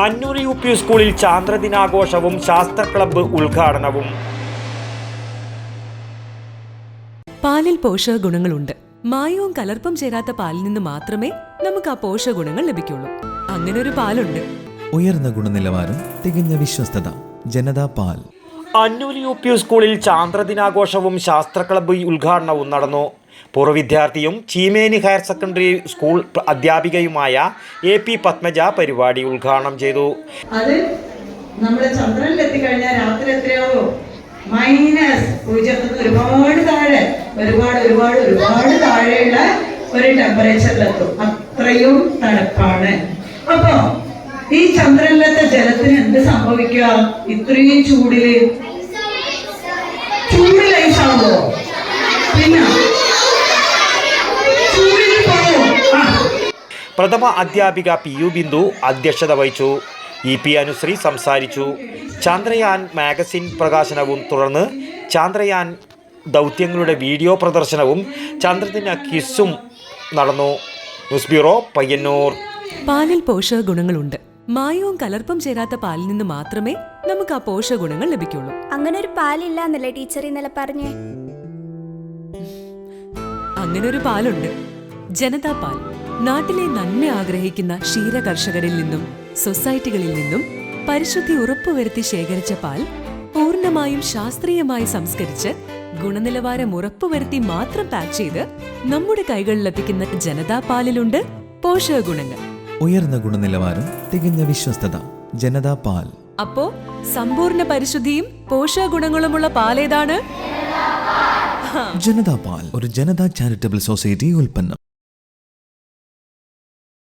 അന്നൂർ U P സ്കൂളിൽ ചാന്ദ്രദിനാഘോഷവും ശാസ്ത്ര club ഉദ്ഘാടനവും. പാലിൽ പോഷക ഗുണങ്ങളുണ്ട്. മായവും കലർപ്പും ചേരാത്ത പാലിൽ നിന്ന് മാത്രമേ നമുക്ക് ആ പോഷക ഗുണങ്ങൾ ലഭിക്കുള്ളൂ. അങ്ങനെ ഒരു പാലുണ്ട്. ഉയർന്ന ഗുണനിലവാരം, തികഞ്ഞ വിശ്വസ്തത. ജനതാ പാൽ. അന്നൂർ യു പി സ്കൂളിൽ ചാന്ദ്രദിനാഘോഷവും ശാസ്ത്ര ക്ലബ്ബ് ഉദ്ഘാടനവും നടന്നു. പൂർവ്വ വിദ്യാർത്ഥിയും ചീമേനി ഹയർ സെക്കൻഡറി സ്കൂൾ അധ്യാപികയുമായ AP പത്മജ പരിപാടി ഉദ്ഘാടനം ചെയ്തു. അത് നമ്മുടെ ചന്ദ്രനിലെത്തിക്കഴിഞ്ഞാൽ രാത്രി എത്രയോ -0 ഒരുപാട് താഴെ ഒരുപാട് താഴെയുള്ള ഒരു ടെമ്പറേച്ചറിലെത്തും. അത്രയും തണുപ്പാണ്. അപ്പൊ ഈ ചന്ദ്രനിലത്തെ ജലത്തിന് എന്ത് സംഭവിക്കുക? ഇത്രയും ചൂടില് ഐസാവോ? പിന്നെ പ്രഥമ അധ്യാപിക PU ബിന്ദു അധ്യക്ഷത വഹിച്ചു. EP അനുശ്രീ സംസാരിച്ചു. ചന്ദ്രയാൻ മാഗസിൻ പ്രകാശനവും തുടർന്ന് ചന്ദ്രയാൻ ദൗത്യങ്ങളുടെ വീഡിയോ പ്രദർശനവും ചന്ദ്രദിന ക്വിസും നടന്നു. News bureau, Payyanur. പാലിൽ പോഷക ഗുണങ്ങളുണ്ട്. മായവും കലർപ്പും ചേരാത്ത പാലിൽ നിന്ന് മാത്രമേ നമുക്ക് ആ പോഷക ഗുണങ്ങൾ ലഭിക്കുള്ളൂ. അങ്ങനെ ഒരു പാലില്ല എന്നല്ലേ ടീച്ചർ ഇന്നലെ പറഞ്ഞേ? അങ്ങനെ ഒരു പാലുണ്ട്. ജനതാ പാൽ. നാട്ടിലെ നന്മ ആഗ്രഹിക്കുന്ന ക്ഷീര കർഷകരിൽ നിന്നും സൊസൈറ്റികളിൽ നിന്നും പരിശുദ്ധി ഉറപ്പുവരുത്തി ശേഖരിച്ച പാൽ പൂർണ്ണമായും ശാസ്ത്രീയമായി സംസ്കരിച്ച് ഗുണനിലവാരം ഉറപ്പുവരുത്തി മാത്രം പാക്ക് ചെയ്ത് നമ്മുടെ കൈകളിൽ ലഭിക്കുന്ന ജനതാ പാലിലുണ്ട് പോഷക ഗുണങ്ങൾ. ഉയർന്ന ഗുണനിലവാരം, തികഞ്ഞ വിശ്വസ്തത. ജനതാ പാൽ. അപ്പോ സമ്പൂർണ്ണ പരിശുദ്ധിയും പോഷക ഗുണങ്ങളുമുള്ള പാലേതാണ്? ജനതാ പാൽ ഒരു ജനതാ ചാരിറ്റബിൾ സൊസൈറ്റി ഉൽപ്പന്നം.